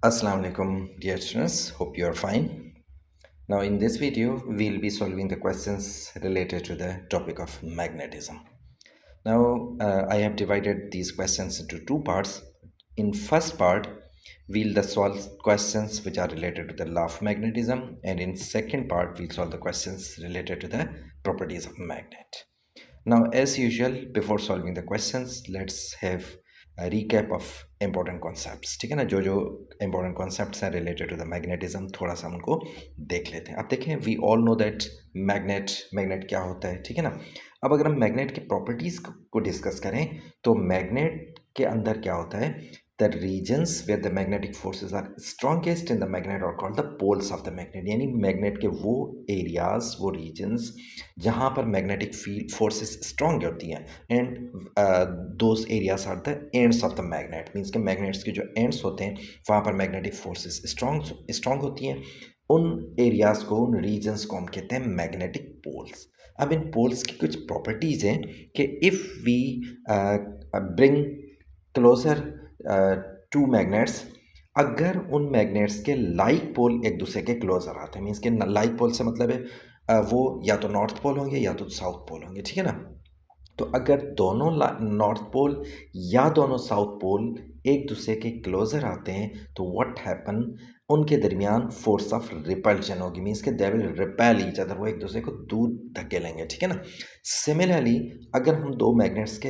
Assalamu alaikum, dear students. Hope you are fine. Now, in this video, we'll be solving the questions related to the topic of magnetism. Now, I have divided these questions into two parts. In first part, we'll solve questions which are related to the law of magnetism, and in second part, we'll solve the questions related to the properties of magnet. Now, as usual, before solving the questions, let's have a recap of important concepts. ठीक है ना, जो जो important concepts हैं related to the magnetism, थोड़ा सा उनको देख लेते हैं. अब देखें, we all know that magnet क्या होता है, ठीक है ना. अब अगर हम मैग्नेट की प्रॉपर्टीज को डिस्कस करें तो मैग्नेट के अंदर क्या होता है, the regions where the magnetic forces are strongest in the magnet are called the poles of the magnet. यानी मैग्नेट के वो एरियाज, वो रीजन्स जहाँ पर मैग्नेटिक फील्ड फोर्सेस स्ट्रॉन्ग होती हैं, and those areas are the ends of the magnet. Means के magnets के जो एंड्स होते हैं वहाँ पर मैग्नेटिक फोर्सेस स्ट्रॉन्ग होती हैं. उन एरियाज को, उन रीजन्स को हम कहते हैं मैग्नेटिक पोल्स. अब इन पोल्स की कुछ प्रॉपर्टीज़ हैं कि if we bring closer to magnets, अगर उन मैग्नेट्स के लाइक पोल एक दूसरे के क्लोजर आते हैं, मीन्स के लाइक पोल से मतलब है वो या तो नॉर्थ पोल होंगे या तो साउथ पोल होंगे, ठीक है ना. तो अगर दोनों नॉर्थ पोल या दोनों साउथ पोल एक दूसरे के क्लोजर आते हैं तो व्हाट हैपन, उनके दरमियान फोर्स ऑफ रिपल्शन होगी. मीन्स के दे विल रिपेल ईच अदर, वो एक दूसरे को दूर धकेलेंगे, ठीक है ना. सिमिलरली अगर हम दो मैग्नेट्स के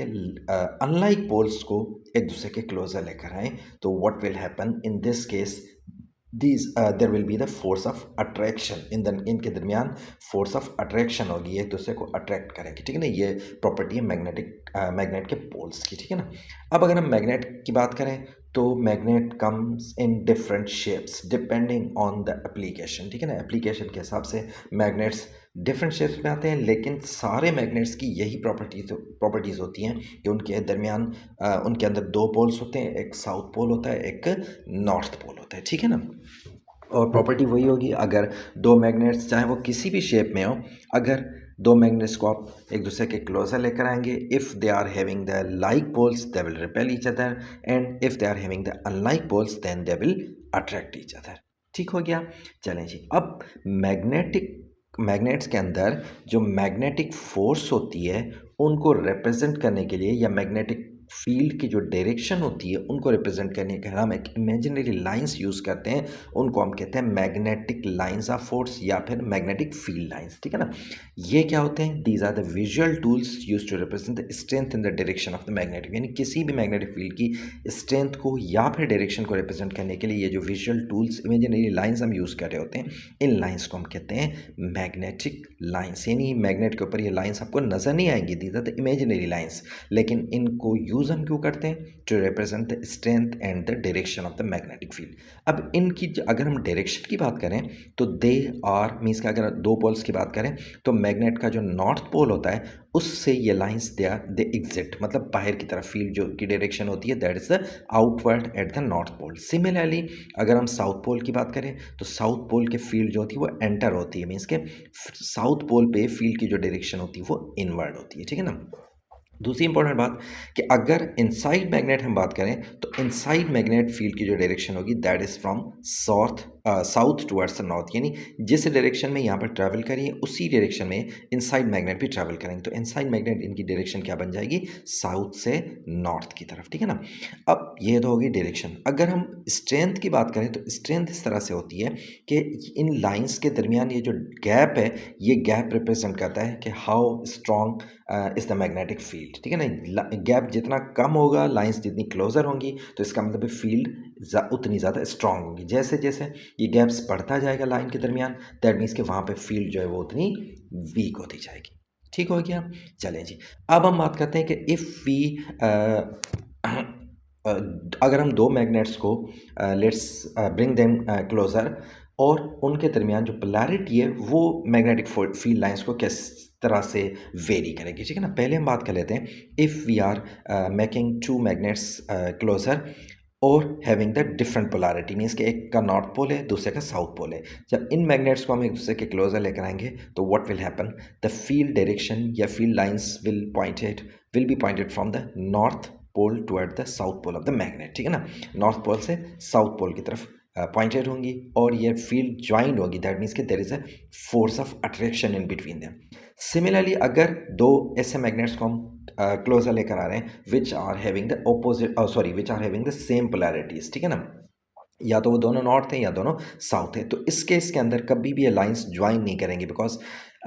अनलाइक पोल्स को एक दूसरे के क्लोजर लेकर आए तो what will happen in this case, there will be the force of attraction इनके दरमियान फोर्स ऑफ अट्रैक्शन होगी, एक दूसरे को अट्रैक्ट करेंगे, ठीक है ना. ये प्रॉपर्टी है मैग्नेट के पोल्स की, ठीक है ना. अब अगर हम मैग्नेट की बात करें तो magnet comes in different shapes depending on the application, ठीक है ना. एप्लीकेशन के हिसाब से मैग्नेट्स डिफरेंट शेप्स में आते हैं, लेकिन सारे मैग्नेट्स की यही प्रॉपर्टीज़ होती हैं कि उनके दरमियान उनके अंदर दो पोल्स होते हैं, एक साउथ पोल होता है, एक नॉर्थ पोल होता है, ठीक है ना. और प्रॉपर्टी वही होगी, अगर दो मैग्नेट्स चाहे वो किसी भी शेप में हो, अगर दो मैग्नेट्स को आप एक दूसरे के क्लोजर लेकर आएंगे, if they are having the like poles they will repel each other, and if they are having the unlike poles then they will attract each other. ठीक हो गया. चलें जी, अब मैग्नेट्स के अंदर जो मैग्नेटिक फोर्स होती है उनको रिप्रेजेंट करने के लिए, या मैग्नेटिक फील्ड की जो डायरेक्शन होती है उनको रिप्रेजेंट करने के लिए हम एक इमेजिनरी लाइंस यूज़ करते हैं. उनको हम कहते हैं मैग्नेटिक लाइंस ऑफ फोर्स या फिर मैग्नेटिक फील्ड लाइंस, ठीक है ना. ये क्या होते हैं? These are the visual tools use to represent the strength in the direction of the magnetic, यानी किसी भी मैग्नेटिक फील्ड की स्ट्रेंथ को या फिर डायरेक्शन को रिप्रेजेंट करने के लिए ये जो विजुअल टूल्स, इमेजिनरी लाइंस हम यूज़ कर रहे होते हैं, इन लाइंस को हम कहते हैं मैग्नेटिक लाइंस. यानी मैग्नेट के ऊपर ये लाइंस आपको नज़र नहीं आएंगी, these are the imaginary lines, लेकिन इनको यूज़ हम क्यों करते हैं? To represent the strength and the direction of the magnetic field. अब इनकी अगर हम डायरेक्शन की बात करें तो दे आर मीन्स का, अगर दो पोल्स की बात करें तो मैग्नेट का जो नॉर्थ पोल होता है उससे ये लाइंस दे एग्जिट, मतलब बाहर की तरफ फील्ड जो की डायरेक्शन होती है that is the outward at the north pole. Similarly अगर हम साउथ पोल की बात करें तो साउथ पोल के फील्ड जो होती है वो एंटर होती है, मीन्स के साउथ पोल पे फील्ड की जो डायरेक्शन होती है वो इनवर्ड होती है, ठीक है ना. दूसरी इंपॉर्टेंट बात कि अगर इनसाइड मैग्नेट हम बात करें तो इनसाइड मैग्नेट फील्ड की जो डायरेक्शन होगी that is from south towards the north, यानी जिस डायरेक्शन में यहाँ पर ट्रैवल करिए उसी डायरेक्शन में इनसाइड मैग्नेट भी ट्रैवल करेंगे. तो इनसाइड मैग्नेट इनकी डायरेक्शन क्या बन जाएगी? साउथ से नॉर्थ की तरफ, ठीक है ना. अब ये तो होगी डायरेक्शन. अगर हम स्ट्रेंथ की बात करें तो स्ट्रेंथ इस तरह से होती है कि इन लाइंस के दरमियान ये जो गैप है, ये गैप रिप्रेजेंट करता है कि how strong is the magnetic field, ठीक है ना. गैप जितना कम होगा, लाइंस जितनी क्लोजर होंगी, तो इसका मतलब फील्ड उतनी ज़्यादा स्ट्रॉन्ग होगी. जैसे जैसे ये गैप्स बढ़ता जाएगा लाइन के दरमियान, दैट मीन्स कि वहाँ पे फील्ड जो है वो उतनी वीक होती जाएगी. ठीक हो गया. चलें जी, अब हम बात करते हैं कि इफ़ वी अगर हम दो मैग्नेट्स को लेट्स ब्रिंग देम क्लोजर, और उनके दरमियान जो पोलैरिटी है वो मैग्नेटिक फील्ड लाइंस को किस तरह से वेरी करेगी, ठीक है ना. पहले हम बात कर लेते हैं, if we are making two magnets closer और having the different polarity, means कि एक का नॉर्थ पोल है, दूसरे का साउथ पोल है. जब इन मैग्नेट्स को हम एक दूसरे के क्लोजर लेकर आएंगे तो what will happen, the field direction या field lines will be pointed from the north pole toward the south pole of the magnet, ठीक है ना. नॉर्थ पोल से साउथ पोल की तरफ पॉइंटेड होंगी और ये फील्ड ज्वाइंड होगी, दैट मीन्स कि there is a force of attraction in between them. Similarly अगर दो ऐसे मैग्नेट्स को हम क्लोजर लेकर आ रहे हैं which are having the opposite which are having the same polarities, ठीक है ना, या तो वो दोनों नॉर्थ हैं या दोनों साउथ है, तो इस केस के अंदर कभी भी ये लाइंस ज्वाइन नहीं करेंगी because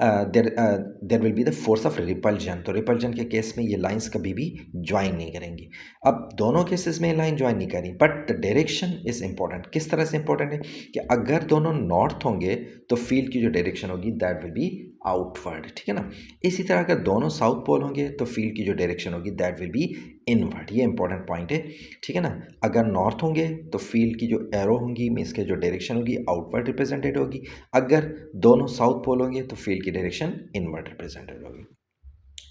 there will be the force of repulsion. तो रिपल्जन के केस में ये लाइंस कभी भी ज्वाइन नहीं करेंगी। अब दोनों केसेस में लाइन ज्वाइन नहीं करी, बट डायरेक्शन इज इंपॉर्टेंट। किस तरह से इंपॉर्टेंट है कि अगर दोनों नॉर्थ होंगे तो फील्ड की जो डायरेक्शन होगी दैट विल बी आउटवर्ड, ठीक है ना। इसी तरह अगर दोनों साउथ पोल होंगे तो फील्ड की जो डायरेक्शन होगी दैट विल बी इनवर्ड। ये इंपॉर्टेंट पॉइंट है, ठीक है ना। अगर नॉर्थ होंगे तो फील्ड की जो एरो होंगी मीन्स के जो डायरेक्शन होगी आउटवर्ड रिप्रेजेंटेड होगी। अगर दोनों साउथ पोल होंगे तो फील्ड की डायरेक्शन इनवर्ड रिप्रेजेंटेड होगी।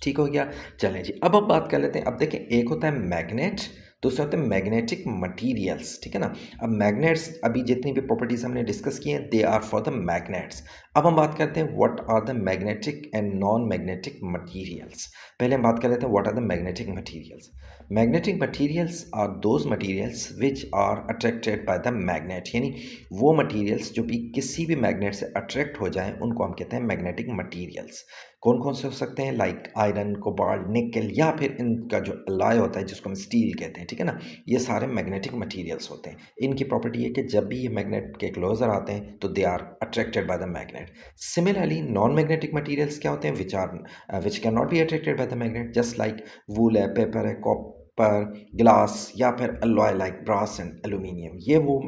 ठीक हो गया। चलें जी, अब बात कर लेते हैं। अब देखें, एक होता है मैग्नेट, दूसरा होता है मैग्नेटिक मटेरियल्स, ठीक है ना। अब मैग्नेट्स, अभी जितनी भी प्रॉपर्टीज हमने डिस्कस की हैं they are for the magnets. अब हम बात करते हैं what are the magnetic and non magnetic materials. पहले हम बात कर लेते हैं what are the magnetic materials. Magnetic materials are those materials which are attracted by the magnet, यानी वो मटेरियल्स जो भी किसी भी मैग्नेट से अट्रैक्ट हो जाएं उनको हम कहते हैं मैग्नेटिक मटेरियल्स। कौन कौन से हो सकते हैं, लाइक आयरन, कोबाल्ट, निकल, या फिर इनका जो अलॉय होता है जिसको हम स्टील कहते हैं, ठीक है ना। ये सारे मैग्नेटिक मटेरियल्स होते हैं। इनकी प्रॉपर्टी है कि जब भी ये मैग्नेट के क्लोजर आते हैं तो they are attracted by the magnet. Similarly non magnetic materials क्या होते हैं, which can not be attracted by the magnet, just like wool है, पेपर है, कॉपर, ग्लास, या फिर alloy like brass and aluminium. ये वो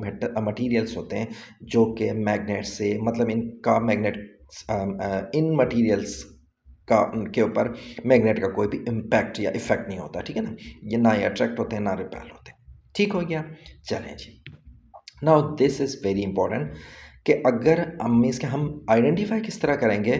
मटेरियल्स होते हैं जो कि मैग्नेट से, मतलब इनका मैग्नेट इन मटेरियल्स का उनके ऊपर मैग्नेट का कोई भी इम्पैक्ट या इफेक्ट नहीं होता, ठीक है ना। ये ना ही अट्रैक्ट होते हैं ना रिपेल होते हैं। ठीक हो गया। चलें जी, now this is very important कि अगर मीन्स कि हम आइडेंटिफाई किस तरह करेंगे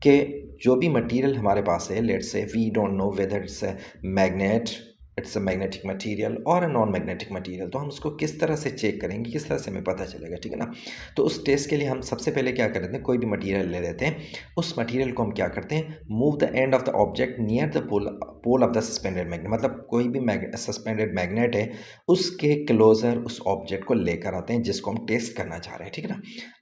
कि जो भी मटेरियल हमारे पास है, let's say we don't know whether it's a magnet, it's a magnetic material और अ नॉन मैग्नेटिक मटेरियल, तो हम उसको किस तरह से चेक करेंगे, किस तरह से हमें पता चलेगा, ठीक है ना। तो उस टेस्ट के लिए हम सबसे पहले क्या करते हैं, कोई भी मटेरियल ले लेते हैं, उस मटेरियल को हम क्या करते हैं, move the end of the object near the pole of the suspended magnet, मतलब कोई भी सस्पेंडेड मैग्नेट है उसके क्लोजर उस ऑब्जेक्ट को लेकर आते हैं जिसको हम टेस्ट करना चाह रहे हैं, ठीक है ना।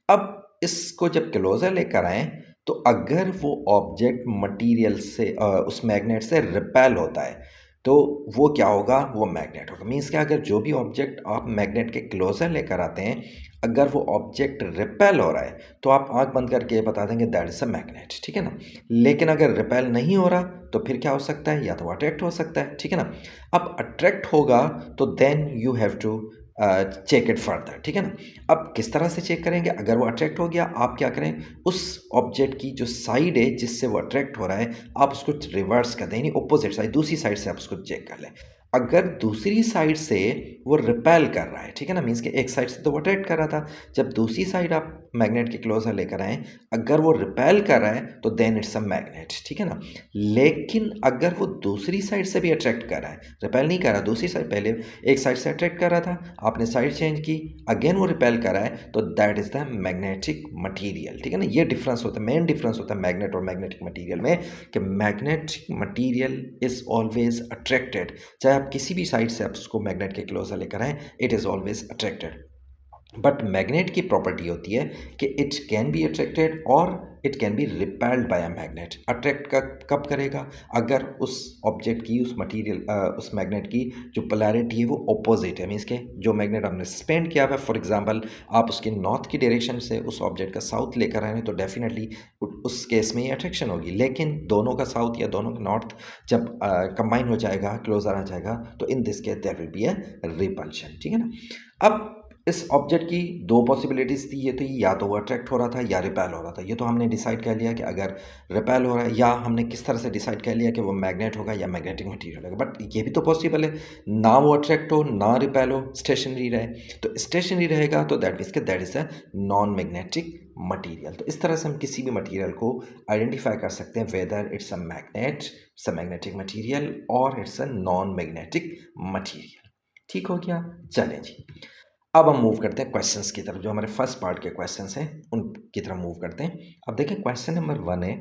अब इसको जब क्लोजर लेकर आए तो अगर वो ऑब्जेक्ट मटेरियल से उस मैग्नेट से रिपेल होता है तो वो क्या होगा, वो मैग्नेट होगा। मीन्स कि अगर जो भी ऑब्जेक्ट आप मैग्नेट के क्लोजर लेकर आते हैं अगर वो ऑब्जेक्ट रिपेल हो रहा है तो आप आंख बंद करके बता देंगे दैट इज अ मैग्नेट, ठीक है ना। लेकिन अगर रिपेल नहीं हो रहा तो फिर क्या हो सकता है, या तो अट्रैक्ट हो सकता है, ठीक है ना। अब अट्रैक्ट होगा तो then you have to check it further, ठीक है ना। अब किस तरह से चेक करेंगे, अगर वो अट्रैक्ट हो गया आप क्या करें, उस ऑब्जेक्ट की जो साइड है जिससे वो अट्रैक्ट हो रहा है आप उसको रिवर्स कर दें, यानी ऑपोजिट साइड, दूसरी साइड से आप उसको चेक कर लें। अगर दूसरी साइड से वो रिपेल कर रहा है, ठीक है ना, मीन्स कि एक साइड से तो वो अट्रैक्ट कर रहा था, जब दूसरी साइड आप मैग्नेट के क्लोजर लेकर आए अगर वो रिपेल कर रहा है तो देन इट्स अ मैग्नेट, ठीक है ना। लेकिन अगर वो दूसरी साइड से भी अट्रैक्ट कर रहा है, रिपेल नहीं कर रहा, दूसरी साइड, पहले एक साइड से अट्रैक्ट कर रहा था, आपने साइड चेंज की, अगेन वो रिपेल कर रहा है, तो that is the magnetic material, ठीक है ना। ये डिफरेंस होता है, मेन डिफरेंस होता है मैग्नेट और मैग्नेटिक मटेरियल में, कि magnetic material is always attracted, चाहे आप किसी भी साइड से आप उसको मैग्नेट के क्लोजर लेकर आए, it is always attracted. But magnet की प्रॉपर्टी होती है कि इट कैन बी अट्रैक्टेड और it can be repelled by a magnet. Attract कब करेगा, अगर उस ऑब्जेक्ट की, उस मटेरियल, उस मैग्नेट की जो पोलैरिटी है वो ऑपोजिट है, मीन्स के जो मैग्नेट हमने सस्पेंड किया हुआ है, फॉर एग्जांपल आप उसके नॉर्थ की डायरेक्शन से उस ऑब्जेक्ट का साउथ लेकर आए हैं तो डेफिनेटली उस केस में ये अट्रैक्शन होगी। लेकिन दोनों का साउथ या दोनों का नॉर्थ जब कंबाइन हो जाएगा, क्लोजर आ जाएगा, तो in this case there will be a repulsion, ठीक है ना। अब इस ऑब्जेक्ट की दो पॉसिबिलिटीज़ थी, ये थी या तो वो अट्रैक्ट हो रहा था या रिपेल हो रहा था। ये तो हमने डिसाइड कर लिया कि अगर रिपेल हो रहा है, या हमने किस तरह से डिसाइड कर लिया कि वो मैग्नेट होगा या मैग्नेटिक मटेरियल होगा। बट ये भी तो पॉसिबल है, ना वो अट्रैक्ट हो ना रिपेल हो, स्टेशनरी रहे। तो स्टेशनरी रहेगा तो दैट मीन्स के that is a non magnetic material. तो इस तरह से हम किसी भी मटेरियल को आइडेंटिफाई कर सकते हैं whether it's a magnet, it's a magnetic material और it's a non magnetic material. ठीक हो गया। चलें जी, अब हम मूव करते हैं क्वेश्चंस की तरफ, जो हमारे फर्स्ट पार्ट के क्वेश्चंस हैं उनकी तरफ मूव करते हैं। अब देखें क्वेश्चन नंबर 1 है,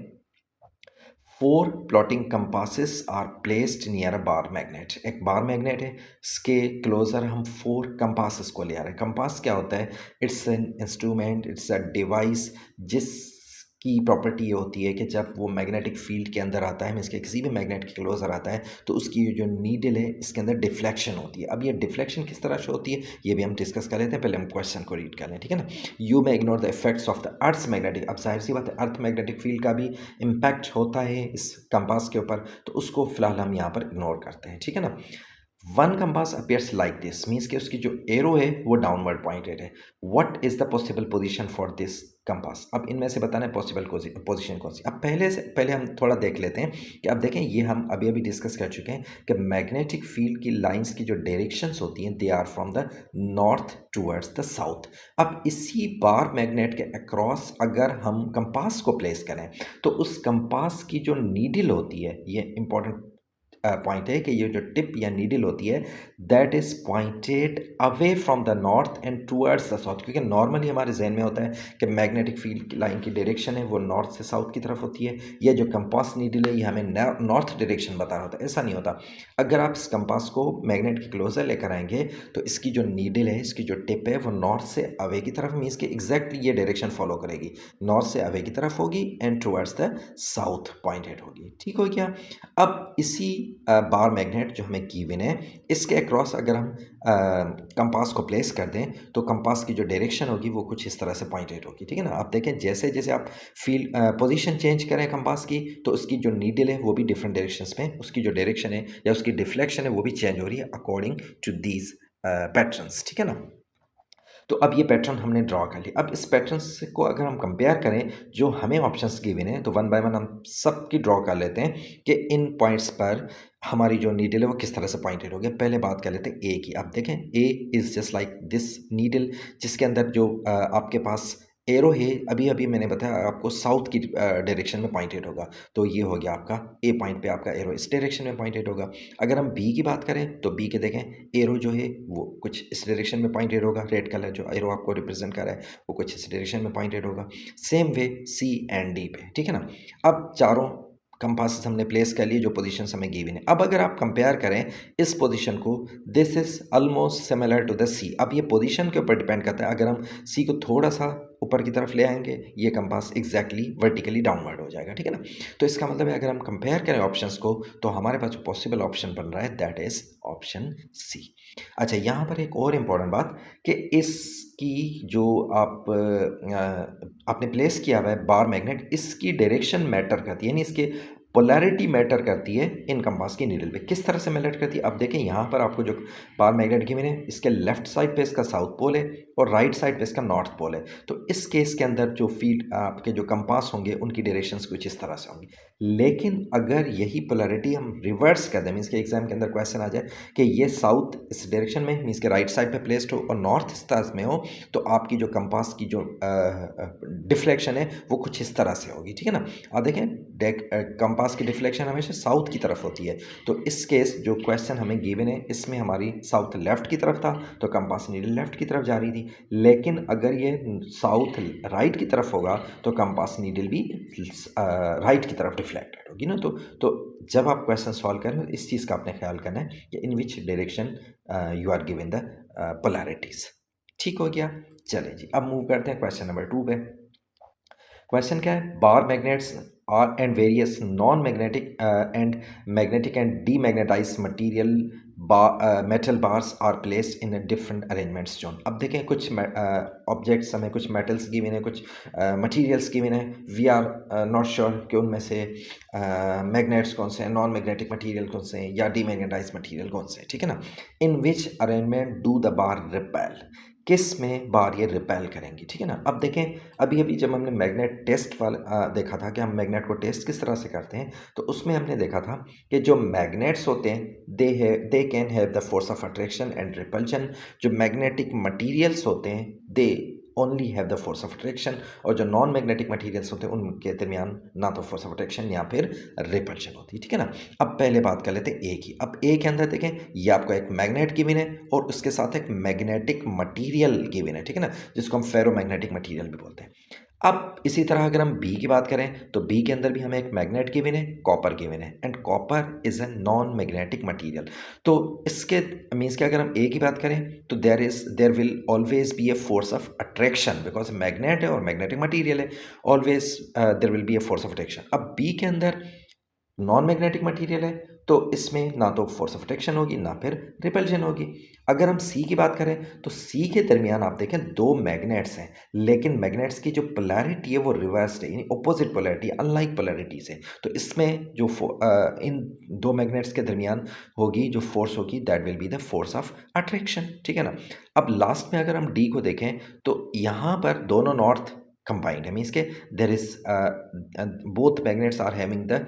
4 plotting compasses are placed near a bar magnet. एक बार मैग्नेट है, इसके क्लोजर हम 4 कंपासेस को ले आ रहे हैं। कंपास क्या होता है? It's an instrument, it's a device जिसकी प्रॉपर्टी ये होती है कि जब वो मैग्नेटिक फील्ड के अंदर आता है, मीन्स के किसी भी मैग्नेट के क्लोजर आता है, तो उसकी जो नीडल है इसके अंदर डिफ्लेक्शन होती है। अब ये डिफ्लेक्शन किस तरह से होती है ये भी हम डिस्कस कर लेते हैं। पहले हम क्वेश्चन को रीड कर लें, ठीक है ना। You may ignore the effects of the earth magnetic. अब जाहिर सी बात है अर्थ मैग्नेटिक फील्ड का भी इम्पैक्ट होता है इस कंपास के ऊपर, तो उसको फिलहाल हम यहाँ पर इग्नोर करते हैं, ठीक है ना। One compass appears like this, means कि उसकी जो एरो है वो डाउनवर्ड पॉइंटेड है। What is the possible position for this compass? अब इनमें से बताना है पॉसिबल पोजीशन कौन सी। अब पहले हम थोड़ा देख लेते हैं कि अब देखें ये हम अभी अभी डिस्कस कर चुके हैं कि मैग्नेटिक फील्ड की लाइंस की जो डायरेक्शंस होती हैं they are from the north towards the south. अब इसी बार मैग्नेट के अक्रॉस अगर हम कंपास को प्लेस करें तो उस कंपास की जो नीडल होती है, ये इंपॉर्टेंट पॉइंट है कि ये जो टिप या नीडल होती है that is pointed away from the north and towards the south. क्योंकि नॉर्मली हमारे जहन में होता है कि मैग्नेटिक फील्ड की लाइन की डायरेक्शन है वो नॉर्थ से साउथ की तरफ होती है, ये जो कंपास नीडल है ये हमें नॉर्थ डायरेक्शन बता रहा होता है। ऐसा नहीं होता। अगर आप इस कंपास को मैग्नेट के क्लोजर लेकर आएंगे तो इसकी जो नीडल है, इसकी जो टिप है वो नॉर्थ से अवे की तरफ, मीन्स कि एग्जैक्टली ये डायरेक्शन फॉलो करेगी, नॉर्थ से अवे की तरफ होगी and towards the south pointed होगी। ठीक हो गया। अब इसी बार मैग्नेट जो हमें गिवन है इसके अक्रॉस अगर हम कंपास को प्लेस कर दें तो कंपास की जो डायरेक्शन होगी वो कुछ इस तरह से पॉइंटेड होगी, ठीक है ना। आप देखें जैसे जैसे आप फील्ड पोजीशन चेंज करें कंपास की तो उसकी जो नीडल है वो भी डिफरेंट डायरेक्शंस में, उसकी जो डायरेक्शन है या उसकी डिफ्लेक्शन है वो भी चेंज हो रही है अकॉर्डिंग टू दीज पैटर्न्स, ठीक है ना। तो अब ये पैटर्न हमने ड्रॉ कर लिया। अब इस पैटर्न को अगर हम कंपेयर करें जो हमें ऑप्शंस गिवन हैं तो वन बाय वन हम सब की ड्रॉ कर लेते हैं कि इन पॉइंट्स पर हमारी जो नीडल है वो किस तरह से पॉइंटेड हो गया। पहले बात कर लेते हैं ए की। आप देखें A is just like this needle जिसके अंदर जो आपके पास एरो है, अभी अभी मैंने बताया आपको साउथ की डायरेक्शन में पॉइंटेड होगा, तो ये हो गया आपका ए पॉइंट पे आपका एरो इस डायरेक्शन में पॉइंटेड होगा। अगर हम बी की बात करें तो बी के देखें एरो जो है वो कुछ इस डायरेक्शन में पॉइंटेड होगा, रेड कलर जो एरो आपको रिप्रेजेंट कर रहा है वो कुछ इस डायरेक्शन में पॉइंटेड होगा। Same way C and D पे, ठीक है ना। अब चारों कंपासेस हमने प्लेस कर लिए जो पोजीशन हमें गिवन है। अब अगर आप कंपेयर करें इस पोजीशन को, this is almost similar to the C. अब ये पोजीशन के ऊपर डिपेंड करता है। अगर हम सी को थोड़ा सा ऊपर की तरफ ले आएंगे ये कंपास एग्जैक्टली वर्टिकली डाउनवर्ड हो जाएगा, ठीक है ना। तो इसका मतलब है अगर हम कंपेयर करें ऑप्शंस को तो हमारे पास जो पॉसिबल ऑप्शन बन रहा है दैट इज ऑप्शन सी। अच्छा, यहाँ पर एक और इम्पॉर्टेंट बात कि इसकी जो आपने प्लेस किया हुआ है बार मैग्नेट, इसकी डायरेक्शन मैटर करती है, यानी इसके पोलैरिटी मैटर करती है इन कंपास की नीडल पे। किस तरह से मैटर करती है? अब देखें यहाँ पर आपको जो बार मैग्नेट गिवन है इसके लेफ्ट साइड पे इसका साउथ पोल है और राइट साइड पे इसका नॉर्थ पोल है। तो इस केस के अंदर जो फील्ड आपके जो कंपास होंगे उनकी डायरेक्शंस कुछ इस तरह से होंगी। लेकिन अगर यही पोलैरिटी हम रिवर्स कर दें, मीन्स के एग्जाम के अंदर क्वेश्चन आ जाए कि ये साउथ इस डायरेक्शन में मीन्स के राइट साइड पे प्लेस्ड हो और नॉर्थ इस तरह में हो, तो आपकी जो कंपास की जो डिफ्लेक्शन है वो कुछ इस तरह से होगी, ठीक है ना। आप देखें कंपास की डिफ्लेक्शन हमेशा साउथ की तरफ होती है, तो इस केस जो क्वेश्चन हमें गिवन है इसमें हमारी साउथ लेफ्ट की तरफ था तो कंपास नीडल लेफ्ट की तरफ जा रही थी। लेकिन अगर ये साउथ राइट की तरफ होगा तो कंपास नीडल भी राइट की तरफ डिफ्लेक्टेड होगी ना। तो जब आप क्वेश्चन सॉल्व करें इस चीज़ का आपने ख्याल करना है कि in which direction you are given the polarities. ठीक हो गया। चलिए जी, अब मूव करते हैं क्वेश्चन नंबर 2 पे। क्वेश्चन क्या है? Bar magnets are and various non magnetic and magnetic and demagnetised material metal bars are placed in different arrangements shown. अब देखें कुछ ऑब्जेक्ट्स हमें कुछ मेटल्स गिवन है, कुछ मटेरियल्स गिवन है। वी आर नॉट श्योर कि उनमें से मैग्नेट्स कौन से हैं, नॉन मैग्नेटिक मटेरियल कौन से हैं या डीमैग्नेटाइज्ड मटेरियल कौन से हैं, ठीक है ना। In which arrangement do the bar repel, किस में बार ये रिपेल करेंगी, ठीक है ना। अब देखें अभी अभी जब हमने मैग्नेट टेस्ट वाला देखा था कि हम मैग्नेट को टेस्ट किस तरह से करते हैं, तो उसमें हमने देखा था कि जो मैग्नेट्स होते हैं they can have the force of attraction and repulsion. जो मैग्नेटिक मटेरियल्स होते हैं they only have the force of attraction, और जो नॉन मैग्नेटिक मटेरियल्स होते हैं उनके दरमियान ना तो फोर्स ऑफ अट्रैक्शन या फिर रिपल्शन होती है, ठीक है ना। अब पहले बात कर लेते हैं ए की। अब ए के अंदर देखें ये आपको एक मैग्नेट गिवन है और उसके साथ एक मैग्नेटिक मटीरियल गिवन है, ठीक है ना, जिसको हम फेरो मैग्नेटिक मटीरियल भी बोलते हैं। अब इसी तरह अगर हम बी की बात करें तो बी के अंदर भी हमें एक मैग्नेट गिवन है, कॉपर गिवन है, and copper is a non magnetic material. तो इसके मीन्स कि अगर हम ए की बात करें तो there will always be a force of attraction, because magnet है और मैग्नेटिक मटीरियल है, always there will be a force of attraction. अब बी के अंदर नॉन मैग्नेटिक मटेरियल है तो इसमें ना तो फोर्स ऑफ अट्रैक्शन होगी ना फिर रिपल्शन होगी। अगर हम सी की बात करें तो सी के दरमियान आप देखें दो मैग्नेट्स हैं, लेकिन मैग्नेट्स की जो पोलैरिटी है वो रिवर्स्ड है, यानी ऑपोजिट पोलैरिटी, अनलाइक पोलैरिटी से। तो इसमें जो इन दो मैग्नेट्स के दरमियान होगी जो फोर्स होगी that will be the force of attraction, ठीक है ना। अब लास्ट में अगर हम डी को देखें तो यहाँ पर दोनों नॉर्थ कंबाइंड है, मीन्स के there is both magnets are having the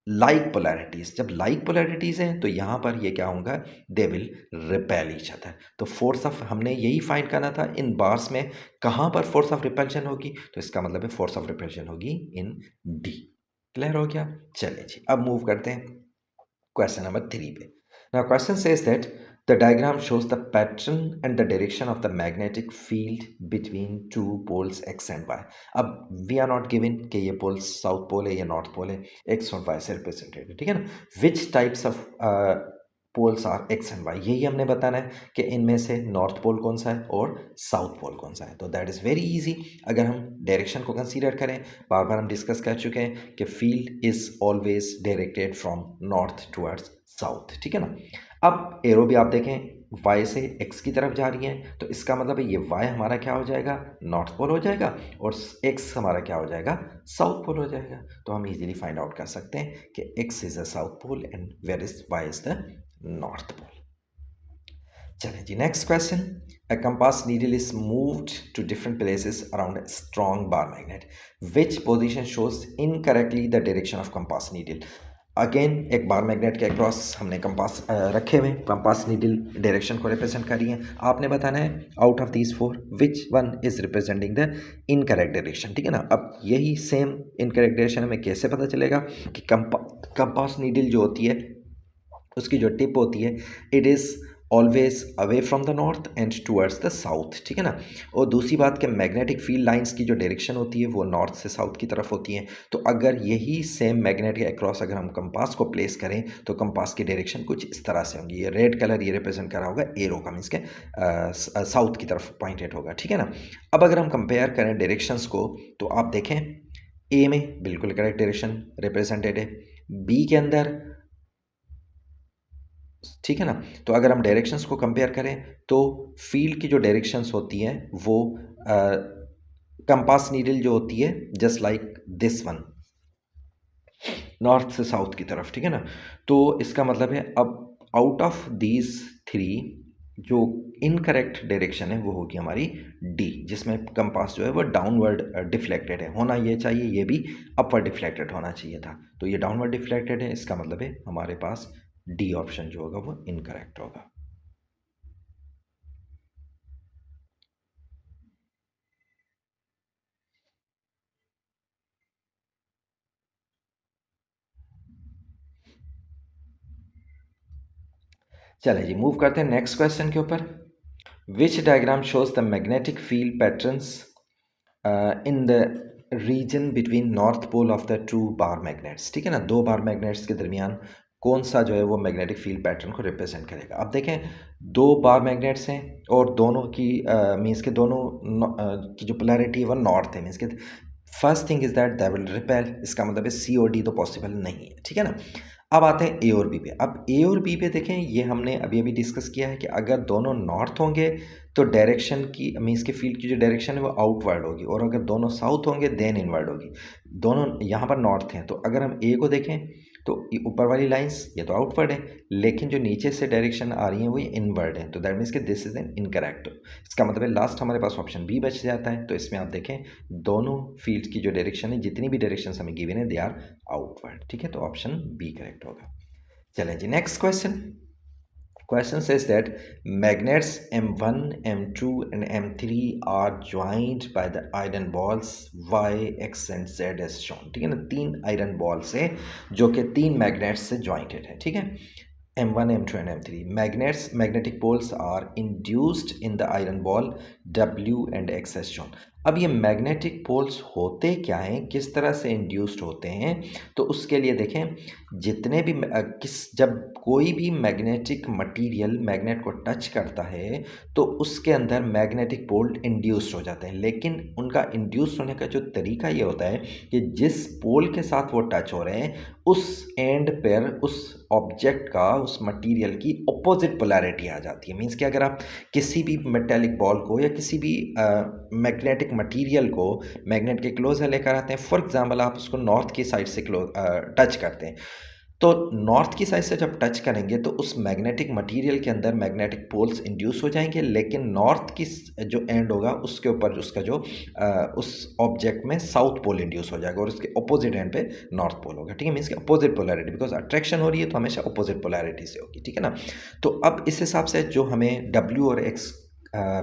like polarities. जब लाइक पोलैरिटीज हैं तो यहाँ पर ये क्या होगा, they will repel each other. तो फोर्स ऑफ हमने यही फाइंड करना था इन बार्स में कहाँ पर फोर्स ऑफ रिपल्शन होगी, तो इसका मतलब है फोर्स ऑफ रिपल्शन होगी इन डी। क्लियर हो गया। चलिए जी अब मूव करते हैं क्वेश्चन नंबर 3 पे। Now question says that the diagram shows the pattern and the direction of the magnetic field between two poles x and y. अब we are not given कि ये poles साउथ पोल है या north pole है, x और y से represented है, ठीक है ना। which types of poles are x and y, यही हमने बताना है कि इनमें से नॉर्थ पोल कौन सा है और साउथ पोल कौन सा है। तो दैट इज़ वेरी इजी। अगर हम डायरेक्शन को कंसीडर करें, बार बार हम डिस्कस कर चुके हैं कि field is always directed from north towards south, ठीक है ना। अब एरो भी आप देखें y से x की तरफ जा रही है, तो इसका मतलब है ये y हमारा क्या हो जाएगा, नॉर्थ पोल हो जाएगा, और x हमारा क्या हो जाएगा, साउथ पोल हो जाएगा। तो हम इजीली फाइंड आउट कर सकते हैं कि x is a south pole and where is y is the north pole. चलिए जी next question. A compass needle is moved to different places around a strong bar magnet, which position shows incorrectly the direction of compass needle. Again एक बार magnet के across हमने compass रखे हुए, compass needle direction को represent करी है। आपने बताना है out of these four which one is representing the incorrect direction, ठीक है ना। अब यही सेम इनकरेक्ट डायरेक्शन हमें कैसे पता चलेगा कि कंपास नीडल जो होती है उसकी जो टिप होती है it is always away from the north and towards the south, ठीक है ना। और दूसरी बात कि मैग्नेटिक फील्ड लाइंस की जो डायरेक्शन होती है वो नॉर्थ से साउथ की तरफ होती हैं। तो अगर यही सेम मैग्नेट के अक्रॉस अगर हम कंपास को प्लेस करें तो कंपास की डायरेक्शन कुछ इस तरह से होंगी। ये रेड कलर ये रिप्रेजेंट करा होगा एरो का, मीन्स के साउथ की तरफ पॉइंटेड होगा, ठीक है ना। अब अगर हम कंपेयर करें डायरेक्शंस को तो आप देखें ए में बिल्कुल करेक्ट डायरेक्शन रिप्रेजेंटेड है, बी के अंदर, ठीक है ना। तो अगर हम डायरेक्शंस को कंपेयर करें तो फील्ड की जो डायरेक्शंस होती हैं वो कंपास नीडल जो होती है just like this one, north से साउथ की तरफ, ठीक है ना। तो इसका मतलब है अब आउट ऑफ दीज थ्री जो इनकरेक्ट डायरेक्शन है वो होगी हमारी डी, जिसमें कंपास जो है वो डाउनवर्ड डिफ्लेक्टेड है। होना ये चाहिए, ये भी अपवर्ड डिफ्लेक्टेड होना चाहिए था, तो ये डाउनवर्ड डिफ्लेक्टेड है। इसका मतलब है हमारे पास डी ऑप्शन जो होगा वो इनकरेक्ट होगा। चलिए जी मूव करते हैं नेक्स्ट क्वेश्चन के ऊपर। Which diagram shows the magnetic field patterns in the region between north pole of the two bar magnets, ठीक है ना। दो बार मैग्नेट्स के दरमियान कौन सा जो है वो मैग्नेटिक फील्ड पैटर्न को रिप्रेजेंट करेगा। अब देखें दो बार मैग्नेट्स हैं और दोनों की मीन्स के दोनों की जो पोलैरिटी है वो नॉर्थ है, मीन्स के first thing is that they will repel. इसका मतलब है सी और डी तो पॉसिबल नहीं है, ठीक है ना। अब आते हैं ए और बी पे। अब ए और बी पे देखें ये हमने अभी अभी डिस्कस किया है कि अगर दोनों नॉर्थ होंगे तो डायरेक्शन की मीन्स के फील्ड की जो डायरेक्शन है वो आउटवर्ड होगी, और अगर दोनों साउथ होंगे देन इनवर्ड होगी। दोनों यहाँ पर नॉर्थ हैं, तो अगर हम ए को देखें तो ऊपर वाली लाइंस ये तो आउटवर्ड है, लेकिन जो नीचे से डायरेक्शन आ रही है वो इनवर्ड है, तो दैट मीन्स कि दिस इज एन इनकरेक्ट। इसका मतलब है लास्ट हमारे पास ऑप्शन बी बच जाता है। तो इसमें आप देखें दोनों फील्ड की जो डायरेक्शन है, जितनी भी डायरेक्शन हमें गिवन है दे आर आउटवर्ड, ठीक है। तो ऑप्शन बी करेक्ट होगा। चलें जी next question. Question says that magnets M1, M2 and M3 are joined by the iron balls Y, X and Z as shown, ठीक है ना। तीन आयरन बॉल्स है जो कि तीन मैग्नेट्स से ज्वाइंटेड है, ठीक है। M1, M2 and M3 magnetic poles are induced in the iron ball W and X as shown। अब ये मैग्नेटिक पोल्स होते क्या हैं, किस तरह से इंड्यूस्ड होते हैं, तो उसके लिए देखें, जितने भी जब कोई भी मैग्नेटिक मटेरियल मैग्नेट को टच करता है तो उसके अंदर मैग्नेटिक पोल इंड्यूस्ड हो जाते हैं, लेकिन उनका इंड्यूस्ड होने का जो तरीका ये होता है कि जिस पोल के साथ वो टच हो रहे हैं उस एंड पर उस ऑब्जेक्ट का, उस मटेरियल की अपोजिट पोलैरिटी आ जाती है। मींस कि अगर आप किसी भी मेटेलिक बॉल को या किसी भी मैग्नेटिक मटेरियल को मैग्नेट के क्लोज लेकर आते हैं, फॉर एग्जांपल आप उसको नॉर्थ की साइड से टच करते हैं, तो नॉर्थ की साइड से जब टच करेंगे तो उस मैग्नेटिक मटेरियल के अंदर मैग्नेटिक पोल्स इंड्यूस हो जाएंगे, लेकिन नॉर्थ की जो एंड होगा उसके ऊपर उसका जो उस ऑब्जेक्ट में साउथ पोल इंड्यूस हो जाएगा और उसके अपोजिट एंड पे नॉर्थ पोल होगा। ठीक है, मीन्स कि अपोजिट पोलैरिटी, बिकॉज अट्रैक्शन हो रही है तो हमेशा अपोजिट पोलैरिटी से होगी। ठीक है ना। तो अब इस हिसाब से जो हमें डब्ल्यू और एक्स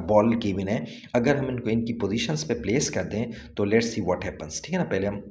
बॉल गिवन है, अगर हम इनको इनकी पोजीशंस पे प्लेस कर दें तो लेट्स सी व्हाट हैपेंस। ठीक है ना। पहले हम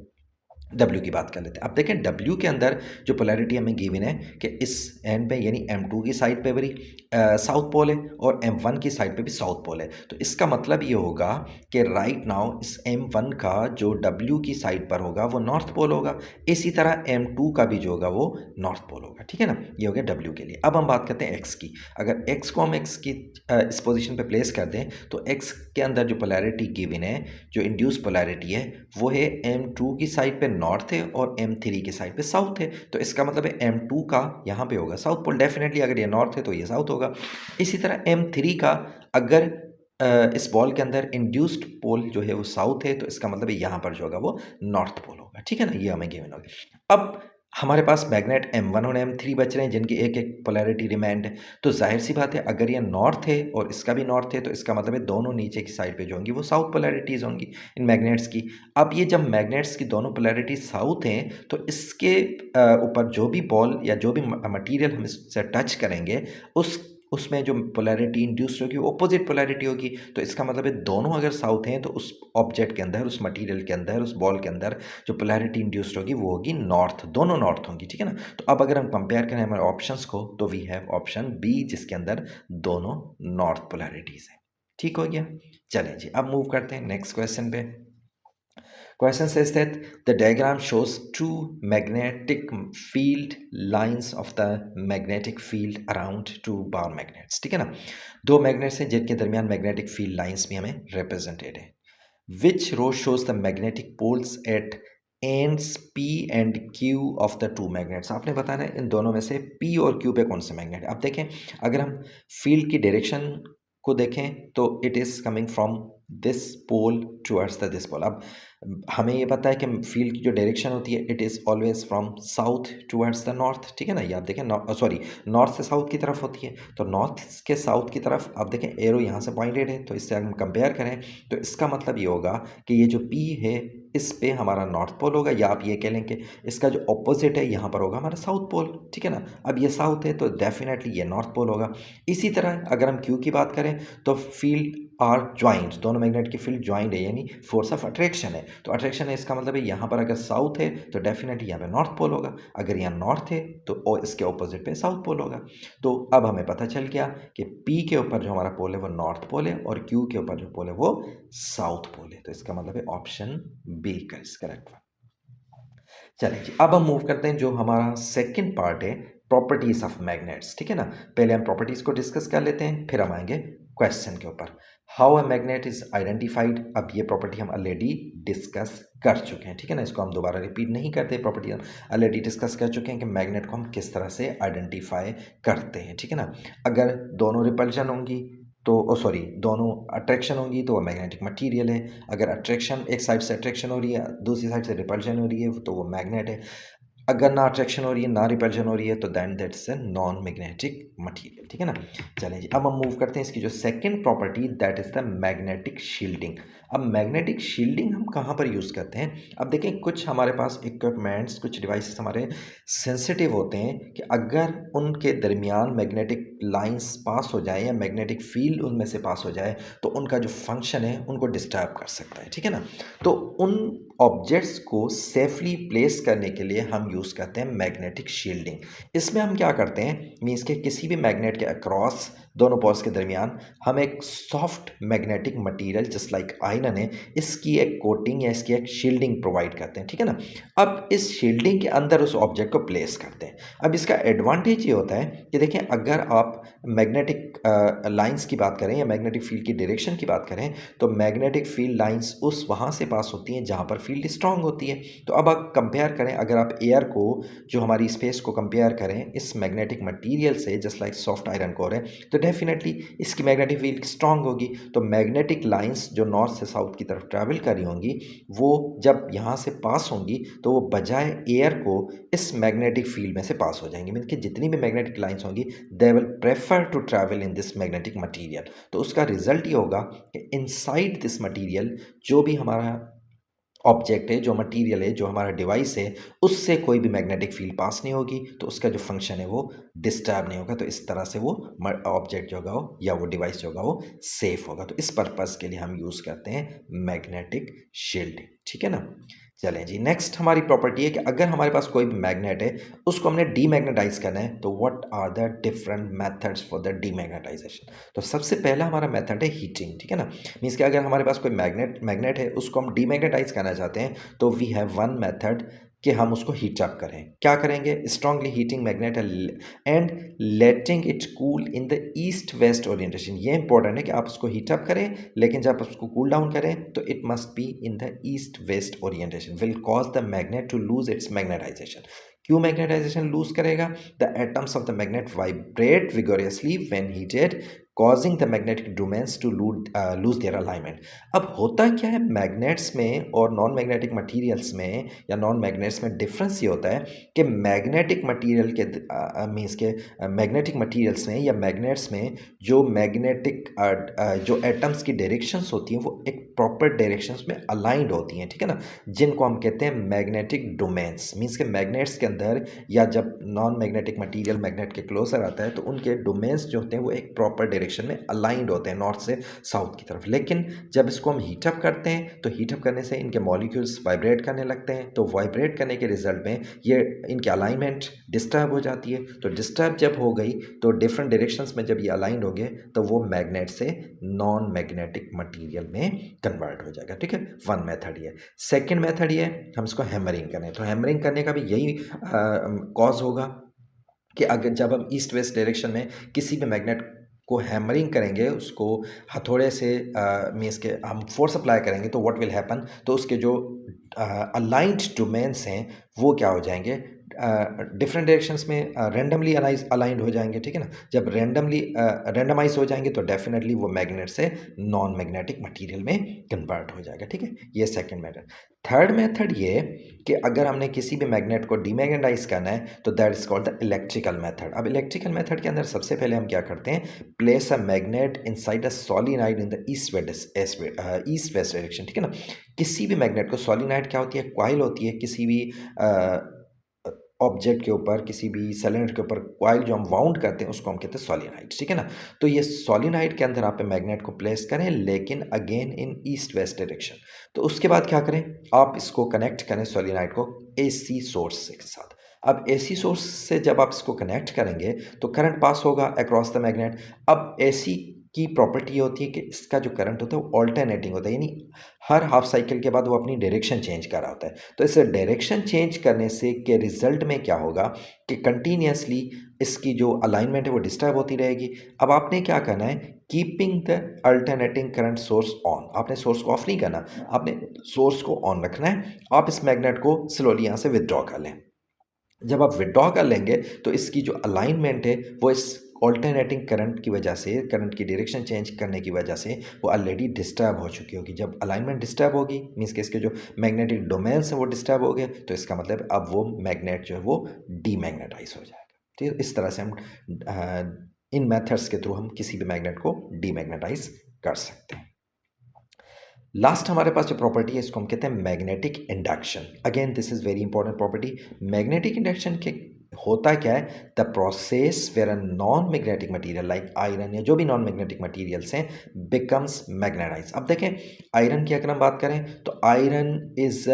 W की बात कर लेते हैं। अब देखें W के अंदर जो पोलैरिटी हमें गिवन है कि इस एंड पे यानी M2 की साइड पे भी साउथ पोल है और M1 की साइड पे भी साउथ पोल है, तो इसका मतलब ये होगा कि राइट नाउ इस M1 का जो W की साइड पर होगा वो नॉर्थ पोल होगा, इसी तरह M2 का भी जो होगा वो नॉर्थ पोल होगा। ठीक है ना, ये हो गया W के लिए। अब हम बात करते हैं X की। अगर X को हम X की इस पोजिशन पर प्लेस कर दें तो X के अंदर जो पोलैरिटी गिवन है, जो इंड्यूस पोलैरिटी है, वो है M2 की साइड पे नॉर्थ है और M3 की साइड पे साउथ है, तो इसका मतलब है M2 का यहाँ पे होगा साउथ पोल, डेफिनेटली अगर ये नॉर्थ है तो ये साउथ होगा। इसी तरह M3 का अगर इस बॉल के अंदर इंड्यूस्ड पोल जो है वो साउथ है, तो इसका मतलब है यहाँ पर जो होगा वो नॉर्थ पोल होगा। ठीक है ना, ये हमें गिवन होगा। अब हमारे पास मैग्नेट M1 और M3 बच रहे हैं जिनकी एक एक पोलैरिटी रिमाइंड है, तो जाहिर सी बात है अगर ये नॉर्थ है और इसका भी नॉर्थ है तो इसका मतलब है दोनों नीचे की साइड पे जो होंगी वो साउथ पोलैरिटीज़ होंगी इन मैग्नेट्स की। अब ये जब मैग्नेट्स की दोनों पोलैरिटी साउथ हैं तो इसके ऊपर जो भी बॉल या जो भी मटेरियल हम इससे टच करेंगे उसमें जो पोलैरिटी इंड्यूस होगी वो अपोजिट पोलैरिटी होगी, तो इसका मतलब है दोनों अगर साउथ हैं तो उस ऑब्जेक्ट के अंदर, उस मटेरियल के अंदर, उस बॉल के अंदर जो पोलैरिटी इंड्यूस्ड होगी वो होगी नॉर्थ, दोनों नॉर्थ होंगी। ठीक है ना। तो अब अगर हम कंपेयर करें हमारे ऑप्शंस को तो वी हैव ऑप्शन बी जिसके अंदर दोनों नॉर्थ पोलैरिटीज हैं। ठीक हो गया। चलें जी, अब मूव करते हैं नेक्स्ट क्वेश्चन पे। Question says that the diagram shows two magnetic field lines of the magnetic field around two bar magnets। ठीक है ना, दो मैग्नेट्स हैं जिनके दरमियान मैग्नेटिक फील्ड लाइंस भी हमें रिप्रेजेंटेड है। Which row shows the magnetic poles at ends P and Q of the two magnets। आपने बताना है इन दोनों में से P और Q पे कौन से मैग्नेट। अब देखें, अगर हम फील्ड की डायरेक्शन को देखें तो it is coming from this pole towards the this pole. अब हमें ये पता है कि फील्ड की जो डायरेक्शन होती है it is always from south towards the north. ठीक है ना, ये आप देखें नॉर्थ से साउथ की तरफ होती है, तो नॉर्थ के साउथ की तरफ आप देखें एरो यहाँ से पॉइंटेड है, तो इससे हम कंपेयर करें तो इसका मतलब ये होगा कि ये जो P है इस पे हमारा नॉर्थ पोल होगा, या आप ये कह लें कि इसका जो ऑपोजिट है यहाँ पर होगा हमारा साउथ पोल। ठीक है ना, अब ये साउथ है तो डेफिनेटली ये नॉर्थ पोल होगा। इसी तरह अगर हम Q की बात करें तो फील्ड आर ज्वाइंट, दोनों मैग्नेट की फील्ड ज्वाइंट है यानी फोर्स ऑफ अट्रैक्शन है, तो अट्रैक्शन है इसका मतलब है यहाँ पर अगर साउथ है तो डेफिनेटली यहाँ पे नॉर्थ पोल होगा, अगर यहाँ नॉर्थ है तो इसके ऑपोजिट पे साउथ पोल होगा। तो अब हमें पता चल गया कि P के ऊपर जो हमारा पोल है वो नॉर्थ पोल है और Q के ऊपर जो पोल है वो साउथ पोल है, तो इसका मतलब है ऑप्शन बी का इज करेक्ट वन। चलिए जी, अब हम मूव करते हैं जो हमारा सेकंड पार्ट है, प्रॉपर्टीज ऑफ मैग्नेट्स। ठीक है ना, पहले हम प्रॉपर्टीज को डिस्कस कर लेते हैं फिर हम आएंगे क्वेश्चन के ऊपर। How a magnet is identified, अब ये प्रॉपर्टी हम ऑलरेडी डिस्कस कर चुके हैं। ठीक है ना, इसको हम दोबारा रिपीट नहीं करते, प्रॉपर्टी हम ऑलरेडी डिस्कस कर चुके हैं कि मैग्नेट को हम किस तरह से आइडेंटिफाई करते हैं। ठीक है ना, अगर दोनों रिपल्शन होंगी तो दोनों अट्रैक्शन होगी तो वो मैग्नेटिक मटेरियल है, अगर अट्रैक्शन एक साइड से अट्रैक्शन हो रही है दूसरी साइड से रिपल्शन हो रही है तो वो मैग्नेट है, अगर ना अट्रैक्शन हो रही है ना रिपल्शन हो रही है तो then that's a non magnetic material. ठीक है ना। चलें जी, अब हम मूव करते हैं इसकी जो second property that is the magnetic shielding. अब मैग्नेटिक शील्डिंग हम कहाँ पर यूज़ करते हैं, अब देखें कुछ हमारे पास इक्विपमेंट्स, कुछ डिवाइसेस हमारे सेंसिटिव होते हैं कि अगर उनके दरमियान मैग्नेटिक लाइंस पास हो जाए या मैग्नेटिक फील्ड उनमें से पास हो जाए तो उनका जो फंक्शन है उनको डिस्टर्ब कर सकता है। ठीक है ना, तो उन ऑब्जेक्ट्स को सेफली प्लेस करने के लिए हम यूज़ करते हैं मैग्नेटिक शील्डिंग। इसमें हम क्या करते हैं, मीन्स के किसी भी मैग्नेट के अक्रॉस दोनों पोल्स के दरमियान हम एक soft magnetic material just like iron है, इसकी एक कोटिंग या इसकी एक शील्डिंग प्रोवाइड करते हैं, ठीक है ना। अब इस शील्डिंग के अंदर उस ऑब्जेक्ट को प्लेस करते हैं। अब इसका एडवांटेज ये होता है कि देखें, अगर आप मैग्नेटिक लाइंस की बात करें या मैग्नेटिक फील्ड की डायरेक्शन की बात करें, तो मैग्नेटिक फील्ड लाइंस उस वहाँ से पास होती हैं जहाँ पर फील्ड स्ट्रांग होती है। तो अब आप कंपेयर करें, अगर आप एयर को, जो हमारी स्पेस को कंपेयर करें इस मैग्नेटिक मटेरियल से just like soft iron core है, तो डेफिनेटली इसकी मैग्नेटिक फील्ड स्ट्रांग होगी। तो मैग्नेटिक लाइंस जो नॉर्थ से साउथ की तरफ ट्रैवल कर रही होंगी, वो जब यहाँ से पास होंगी तो वो बजाय एयर को इस मैग्नेटिक फील्ड में से पास हो जाएंगी। मीन कि जितनी भी मैग्नेटिक लाइंस होंगी they will prefer to travel in this magnetic material. तो उसका रिजल्ट ये होगा कि इनसाइड दिस मटीरियल जो भी हमारा ऑब्जेक्ट है, जो मटेरियल है, जो हमारा डिवाइस है, उससे कोई भी मैग्नेटिक फील्ड पास नहीं होगी, तो उसका जो फंक्शन है वो डिस्टर्ब नहीं होगा। तो इस तरह से वो ऑब्जेक्ट जो होगा वो या वो डिवाइस जो होगा वो सेफ होगा। तो इस पर्पज़ के लिए हम यूज़ करते हैं मैग्नेटिक शील्डिंग, ठीक है ना। चलें जी, नेक्स्ट हमारी प्रॉपर्टी है कि अगर हमारे पास कोई भी मैग्नेट है, उसको हमने डीमैग्नेटाइज करना है, तो what are the different methods for the demagnetization. तो सबसे पहला हमारा मेथड है हीटिंग, ठीक है ना। मीन्स कि अगर हमारे पास कोई मैग्नेट है, उसको हम डीमैग्नेटाइज करना चाहते हैं, तो वी हैव वन मेथड कि हम उसको हीट अप करें। क्या करेंगे? Strongly heating magnet and letting it cool in the east west orientation. ये इंपॉर्टेंट है कि आप उसको हीट अप करें, लेकिन जब उसको कूल डाउन करें तो it must be in the east west orientation, will cause the magnet to lose its magnetisation. क्यों मैग्नेटाइजेशन लूज करेगा? The atoms of the magnet vibrate vigorously when heated, causing the magnetic domains to lose their alignment। अब होता क्या है magnets में और non magnetic materials में या नॉन मैग्नेट्स में डिफरेंस ये होता है कि मैग्नेटिक मटेरियल के मीन्स के मैग्नेटिक मटेरियल्स में या मैग्नेट्स में जो मैग्नेटिक जो एटम्स की डायरेक्शंस होती हैं वो एक प्रॉपर डायरेक्शंस में अलाइंड होती हैं, ठीक है ना, जिनको हम कहते हैं मैग्नेटिक डोमेन्स। मीन्स के मैग्नेट्स के अंदर या जब नॉन मैग्नेटिक मटेरियल मैग्नेट के क्लोजर आता है तो उनके डोमेन्स जो होते हैं वो एक प्रॉपर डायरेक्शन में अलाइंड होते हैं, नॉर्थ से साउथ की तरफ। लेकिन जब इसको हम हीटअप करते हैं तो हीटअप करने से इनके मॉलिक्यूल्स वाइब्रेट करने लगते हैं, तो वाइब्रेट करने के रिजल्ट में ये इनकी अलाइनमेंट डिस्टर्ब हो जाती है। तो डिस्टर्ब जब हो गई तो डिफरेंट डायरेक्शंस में जब ये अलाइंड हो गए तो वो मैग्नेट से नॉन मैग्नेटिक मटीरियल में कन्वर्ट हो जाएगा, ठीक है। वन मेथड ये। सेकेंड मेथड ये हम इसको हैमरिंग करें, तो हैमरिंग करने का भी यही कॉज होगा कि अगर जब हम ईस्ट वेस्ट डायरेक्शन में किसी भी मैग्नेट को हैमरिंग करेंगे, उसको हथौड़े से मीन्स के हम फोर्स अप्लाई करेंगे, तो व्हाट विल हैपन, तो उसके जो अलाइंड डोमेन्स हैं वो क्या हो जाएंगे, डिफरेंट डायरेक्शंस में रेंडमली अलाइंड हो जाएंगे, ठीक है ना। जब रेंडमाइज हो जाएंगे तो डेफिनेटली वो मैग्नेट से नॉन मैग्नेटिक मटेरियल में कन्वर्ट हो जाएगा, ठीक है। ये सेकंड मेथड। थर्ड मेथड ये कि अगर हमने किसी भी मैग्नेट को डीमैग्नेटाइज करना है तो that is called the electrical method. अब इलेक्ट्रिकल मेथड के अंदर सबसे पहले हम क्या करते हैं, place a magnet inside a solenoid in the east west direction, ठीक है ना। किसी भी मैग्नेट को, सॉलिनॉइड क्या होती है, कॉइल होती है, किसी भी ऑब्जेक्ट के ऊपर, किसी भी सिलेंडर के ऊपर कॉइल जो हम वाउंड करते हैं उसको हम कहते हैं सॉलिनॉइड, ठीक है ना। तो ये सॉलिनॉइड के अंदर आप मैग्नेट को प्लेस करें, लेकिन again in east west direction. तो उसके बाद क्या करें, आप इसको कनेक्ट करें सॉलिनॉइड को एसी सोर्स के साथ। अब एसी सोर्स से जब आप इसको कनेक्ट करेंगे तो करंट पास होगा अक्रॉस द मैग्नेट। अब एसी की प्रॉपर्टी ये होती है कि इसका जो करंट होता है वो ऑल्टरनेटिंग होता है, यानी हर हाफ साइकिल के बाद वो अपनी डायरेक्शन चेंज कर रहा होता है। तो इस डायरेक्शन चेंज करने से के रिजल्ट में क्या होगा कि कंटिन्यूसली इसकी जो अलाइनमेंट है वो डिस्टर्ब होती रहेगी। अब आपने क्या करना है, keeping the alternating current source on. आपने सोर्स को ऑफ नहीं करना, आपने सोर्स को ऑन रखना है। आप इस मैग्नेट को स्लोली यहाँ से विदड्रॉ कर लें। जब आप विड्रॉ कर लेंगे तो इसकी जो अलाइनमेंट है वो इस ऑल्टरनेटिंग करंट की वजह से, करंट की डायरेक्शन चेंज करने की वजह से वो ऑलरेडी डिस्टर्ब हो चुकी होगी। जब अलाइनमेंट डिस्टर्ब होगी मीन्स के इसके जो मैग्नेटिक डोमेन्स है वो डिस्टर्ब हो गए, तो इसका मतलब अब वो मैग्नेट जो है वो डीमैग्नेटाइज हो जाएगा, ठीक है। इस तरह से हम इन मेथड्स के थ्रू हम किसी भी मैग्नेट को डीमैग्नेटाइज कर सकते हैं। लास्ट हमारे पास जो प्रॉपर्टी है इसको हम कहते हैं magnetic induction. Again this is very important property. Magnetic induction के होता क्या है, the process where a non magnetic material like iron या जो भी नॉन मैग्नेटिक मटेरियल्स हैं बिकम्स मैग्नेटाइज। अब देखें आयरन की अगर हम बात करें तो आयरन इज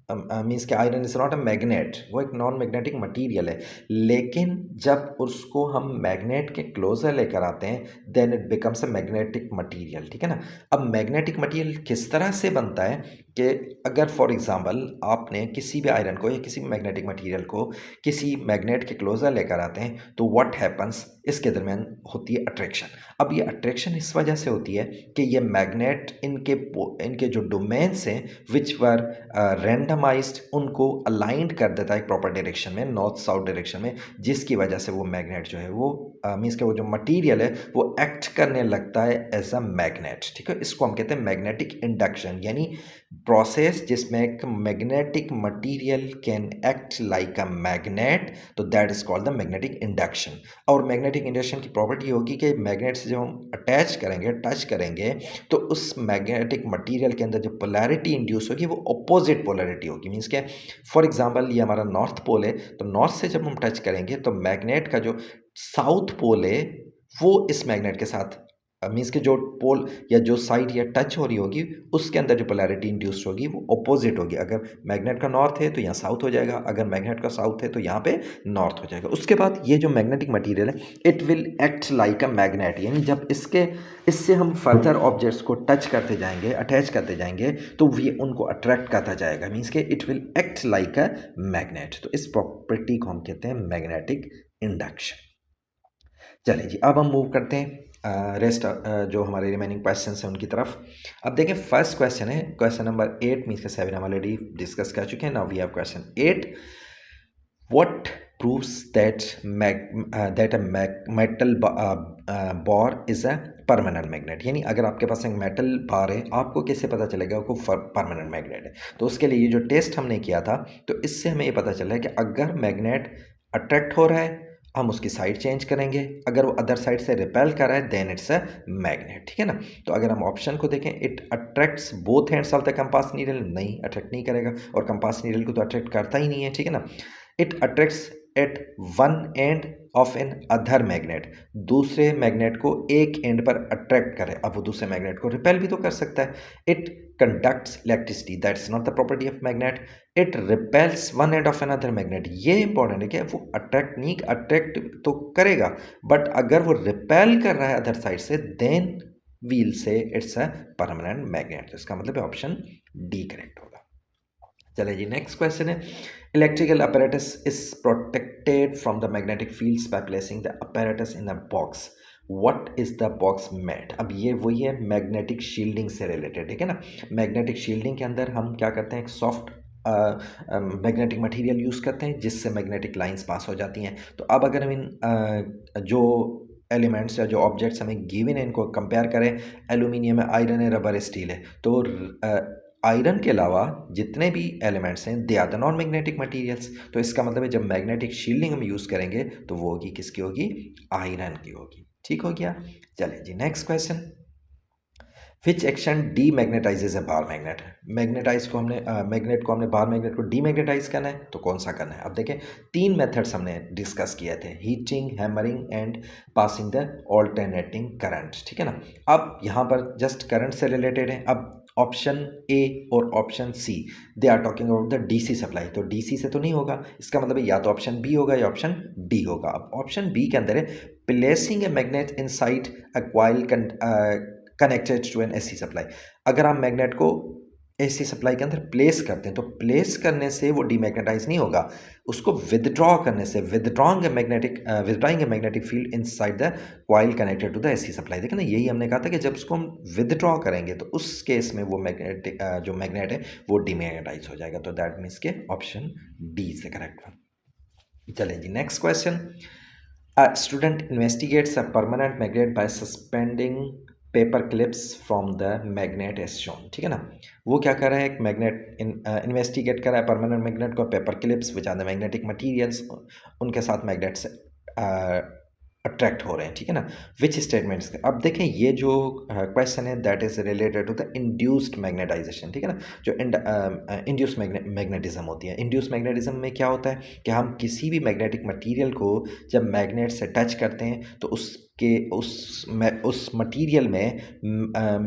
मीन्स के iron is not a magnet, वो एक नॉन मैग्नेटिक मटीरियल है, लेकिन जब उसको हम मैग्नेट के क्लोजर लेकर आते हैं then it becomes a magnetic material, ठीक है ना। अब मैग्नेटिक मटीरियल किस तरह से बनता है कि अगर फॉर एग्जांपल आपने किसी भी आयरन को या किसी भी मैग्नेटिक मटीरियल को किसी मैग्नेट के क्लोजर लेकर आते हैं तो व्हाट हैपन्स, इसके दरमियान होती है अट्रैक्शन। अब ये अट्रैक्शन इस वजह से होती है कि ये मैग्नेट इनके जो डोमेन्स हैं विच वर रैंडमाइज्ड, उनको अलाइंड कर देता है एक प्रॉपर डायरेक्शन में, नॉर्थ साउथ डायरेक्शन में, जिसकी वजह से वो मैग्नेट जो है वो मीन्स के वो जो मटीरियल है वो एक्ट करने लगता है एज अ मैग्नेट, ठीक है। इसको हम कहते हैं मैग्नेटिक इंडक्शन, यानी प्रोसेस जिसमें एक magnetic material can act like a magnet, तो that is called the magnetic induction. और मैग्नेटिक इंडक्शन की प्रॉपर्टी होगी कि मैग्नेट से जब हम अटैच करेंगे, टच करेंगे, तो उस मैग्नेटिक मटीरियल के अंदर जो पोलैरिटी इंड्यूस होगी वो अपोजिट पोलैरिटी होगी। मीन्स के फॉर एग्जांपल ये हमारा नॉर्थ पोल है, तो नॉर्थ से जब हम टच करेंगे तो मैग्नेट का जो साउथ पोल है वो इस मैग्नेट के साथ मीन्स के जो पोल या जो साइड या टच हो रही होगी उसके अंदर जो पोलैरिटी इंड्यूस्ड होगी वो अपोजिट होगी। अगर मैग्नेट का नॉर्थ है तो यहाँ साउथ हो जाएगा, अगर मैग्नेट का साउथ है तो यहाँ पे नॉर्थ हो जाएगा। उसके बाद ये जो मैग्नेटिक मटीरियल है it will act like a magnet, यानी जब इससे हम फर्दर ऑब्जेक्ट्स को टच करते जाएंगे, अटैच करते जाएंगे, तो ये उनको अट्रैक्ट करता जाएगा, मीन्स के it will act like a magnet. तो इस प्रॉपर्टी को हम कहते हैं मैग्नेटिक इंडक्शन। चलिए जी, अब हम मूव करते हैं रेस्ट जो हमारे रिमेनिंग क्वेश्चन हैं उनकी तरफ। अब देखें फर्स्ट क्वेश्चन है क्वेश्चन नंबर 8, मीन्स के 7 हम ऑलरेडी डिस्कस कर चुके हैं। Now we have question 8, what proves that that a metal bar is a permanent magnet, यानी अगर आपके पास एक मेटल बार है आपको कैसे पता चलेगा वो परमानेंट मैग्नेट है। तो उसके लिए ये जो टेस्ट हमने किया था तो इससे हमें ये पता चला है कि अगर मैग्नेट अट्रैक्ट हो रहा है हम उसकी साइड चेंज करेंगे, अगर वो अदर साइड से रिपेल कर रहा है देन इट्स अ मैग्नेट, ठीक है ना। तो अगर हम ऑप्शन को देखें, it attracts both hands of the compass needle, नहीं अट्रैक्ट नहीं करेगा, और कंपास नीडल को तो अट्रैक्ट करता ही नहीं है, ठीक है ना। It attracts at one end of an other magnet, दूसरे मैग्नेट को एक एंड पर अट्रैक्ट करे, अब वो दूसरे मैग्नेट को रिपेल भी तो कर सकता है। It conducts electricity, that's not the property of magnet. It repels one end of another magnet, ये इंपॉर्टेंट है कि वो अट्रैक्ट तो करेगा बट अगर वो रिपेल कर रहा है अदर साइड से देन वील से इट्स अ परमानेंट मैग्नेट। तो इसका मतलब है ऑप्शन डी करेक्ट होगा। चलिए जी, नेक्स्ट क्वेश्चन है, electrical apparatus is protected from the magnetic fields by placing the apparatus in a box. What is the box made? अब ये वही है मैग्नेटिक शील्डिंग से रिलेटेड, ठीक है ना। मैग्नेटिक शील्डिंग के अंदर हम क्या करते हैं, एक सॉफ्ट मैग्नेटिक मटेरियल यूज़ करते हैं जिससे मैग्नेटिक लाइंस पास हो जाती हैं। तो अब अगर हम इन जो एलिमेंट्स या जो ऑब्जेक्ट्स हमें गिवन है इनको कंपेयर करें, एल्यूमिनियम है, आयरन है, रबर, स्टील है, तो आयरन के अलावा जितने भी एलिमेंट्स हैं they are the non magnetic materials. तो इसका मतलब है जब मैग्नेटिक शील्डिंग हम यूज़ करेंगे तो वो होगी किसकी होगी, आयरन की होगी, ठीक हो गया। चलिए जी, next question, which action demagnetises a bar magnet. Magnetise को हमने मैग्नेट को हमने बार मैग्नेट को डीमैग्नेटाइज करना है तो कौन सा करना है। अब देखें 3 मेथड्स हमने डिस्कस किए थे, heating, hammering and passing the alternating current, ठीक है ना। अब यहाँ पर जस्ट करंट से रिलेटेड है। अब ऑप्शन ए और option C they are talking about the DC supply, तो डीसी से तो नहीं होगा, इसका मतलब है या तो ऑप्शन बी होगा या ऑप्शन डी होगा। अब ऑप्शन बी के अंदर है placing a magnet inside a coil connected to an AC supply. अगर आप मैग्नेट को एसी सप्लाई के अंदर प्लेस करते हैं तो प्लेस करने से वो डीमैग्नेटाइज नहीं होगा, उसको विदड्रॉ करने से, withdrawing a magnetic field inside the coil connected to the AC supply. देखिए ना, यही हमने कहा था कि जब उसको हम विदड्रॉ करेंगे तो उस केस में वो मैग्नेटिक जो मैग्नेट है वो डीमैग्नेटाइज हो जाएगा। तो दैट मीन्स के ऑप्शन डी से करेक्ट वन। चलें जी, next question, a student investigates a permanent magnet by suspending paper clips from the magnet as shown, ठीक है ना। वो क्या कर रहा है, एक मैग्नेट इन्वेस्टिगेट कर रहा है परमानेंट मैग्नेट को, paper clips which are the magnetic materials, उनके साथ मैग्नेट्स अट्रैक्ट हो रहे हैं, ठीक है ना। विच स्टेटमेंट्स, अब देखें ये जो क्वेश्चन है that is related to the induced magnetization, ठीक है ना। जो इंड्यूस्ड मैग्नेटिज्म होती है, इंड्यूस्ड मैग्नेटिज्म में क्या होता है कि हम किसी भी मैग्नेटिक मटीरियल को जब मैग्नेट से टच करते हैं तो उस कि उस मटेरियल में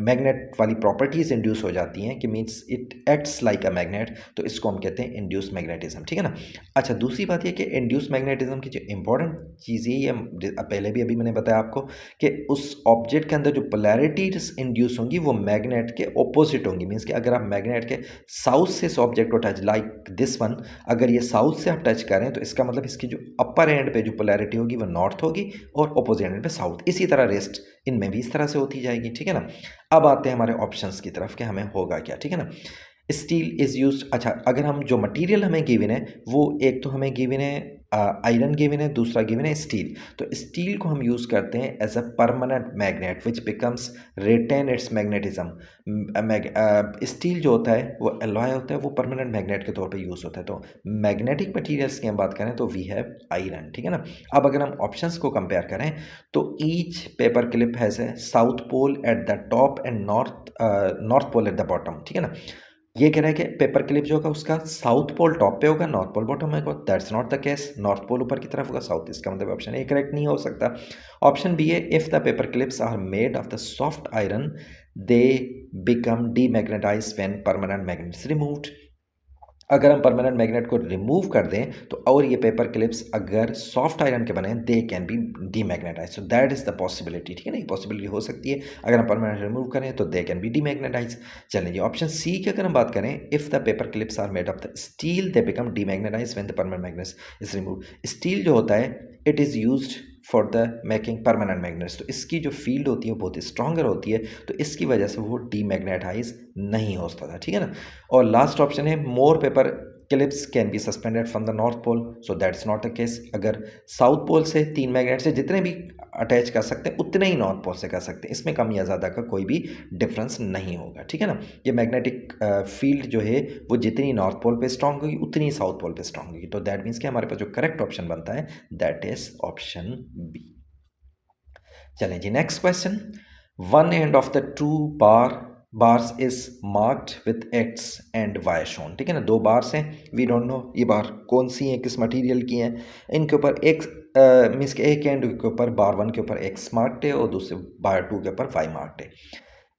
मैग्नेट वाली प्रॉपर्टीज़ इंड्यूस हो जाती हैं, कि means it acts like a magnet, तो इसको हम कहते हैं इंड्यूस मैग्नेटिज्म, ठीक है ना। अच्छा, दूसरी बात ये कि इंड्यूस मैग्नेटिज्म की जो इंपॉर्टेंट चीज़ ये पहले भी अभी मैंने बताया आपको कि उस ऑब्जेक्ट के अंदर जो पोलैरिटीज इंड्यूस होंगी वो मैग्नेट के ऑपोजिट होंगी। मीन्स कि अगर आप मैग्नेट के साउथ से इस ऑब्जेक्ट को टच, लाइक दिस वन, अगर ये साउथ से आप टच करें तो इसका मतलब इसकी जो अपर एंड पे जो पोलैरिटी होगी वो नॉर्थ होगी और अपोजिट एंड पे साउथ। इसी तरह रेस्ट इनमें भी इस तरह से होती जाएगी, ठीक है ना। अब आते हैं हमारे ऑप्शंस की तरफ कि हमें होगा क्या, ठीक है ना। स्टील इज़ यूज, अच्छा अगर हम जो मटेरियल हमें गिवन है वो एक तो हमें गिवन है आयरन गिवन है, दूसरा गिवन है स्टील। तो स्टील को हम यूज़ करते हैं as a permanent magnet which becomes retain its magnetism. Steel जो होता है वो एलॉय होता है, वो परमानेंट मैग्नेट के तौर पे यूज़ होता है। तो मैग्नेटिक मटेरियल्स की हम बात करें तो वी हैव आयरन, ठीक है ना। अब अगर हम ऑप्शंस को कंपेयर करें तो each paper clip has a south pole at the top and north pole at the bottom, ठीक है ना। ये कह रहा है कि पेपर क्लिप जो होगा उसका साउथ पोल टॉप पे होगा, नॉर्थ पोल बॉटम में होगा। That's not the case, north pole ऊपर की तरफ होगा, साउथ, इसका मतलब ऑप्शन ए करेक्ट नहीं हो सकता। ऑप्शन बी है if the paper clips are made of the soft iron they become demagnetised when permanent magnet is removed. अगर हम परमानेंट मैग्नेट को रिमूव कर दें तो, और ये पेपर क्लिप्स अगर सॉफ्ट आयरन के बने, they can be demagnetise. So that is the possibility, ठीक है ना, ये पॉसिबिलिटी हो सकती है। अगर हम परमानेंट रिमूव करें तो दे कैन बी डीमैग्नेटाइज। चलें जी, ऑप्शन सी की अगर हम बात करें, if the paper clips are made of the steel they become demagnetize when the permanent magnet is remove. Steel जो होता है it is used for the making permanent magnets, तो इसकी जो फील्ड होती है वो बहुत स्ट्रॉन्गर होती है, तो इसकी वजह से वो डीमैग्नेटाइज नहीं हो सकता था, ठीक है ना। और लास्ट ऑप्शन है more paper clips can be suspended from the north pole, so that's not the case. अगर साउथ पोल से 3 मैग्नेट से जितने भी अटैच कर सकते हैं उतने ही नॉर्थ पोल से कर सकते हैं, इसमें कम या ज़्यादा का कोई भी डिफरेंस नहीं होगा, ठीक है ना। ये मैग्नेटिक फील्ड जो है वो जितनी नॉर्थ पोल पे स्ट्रांग होगी उतनी साउथ पोल पे स्ट्रांग होगी। तो दैट मीन्स कि हमारे पास जो करेक्ट ऑप्शन बनता है दैट इज ऑप्शन बी। चलें जी, next question. One end of the two bars is marked with X and Y shown, ठीक है ना। 2 बार्स हैं, वी डोंट नो ये बार कौन सी हैं, किस मटेरियल की हैं। इनके ऊपर एक्स मीन्स के एक एंड के ऊपर बार 1 के ऊपर एक्स मार्क्ड है और दूसरे बार 2 के ऊपर वाई मार्क्ड है।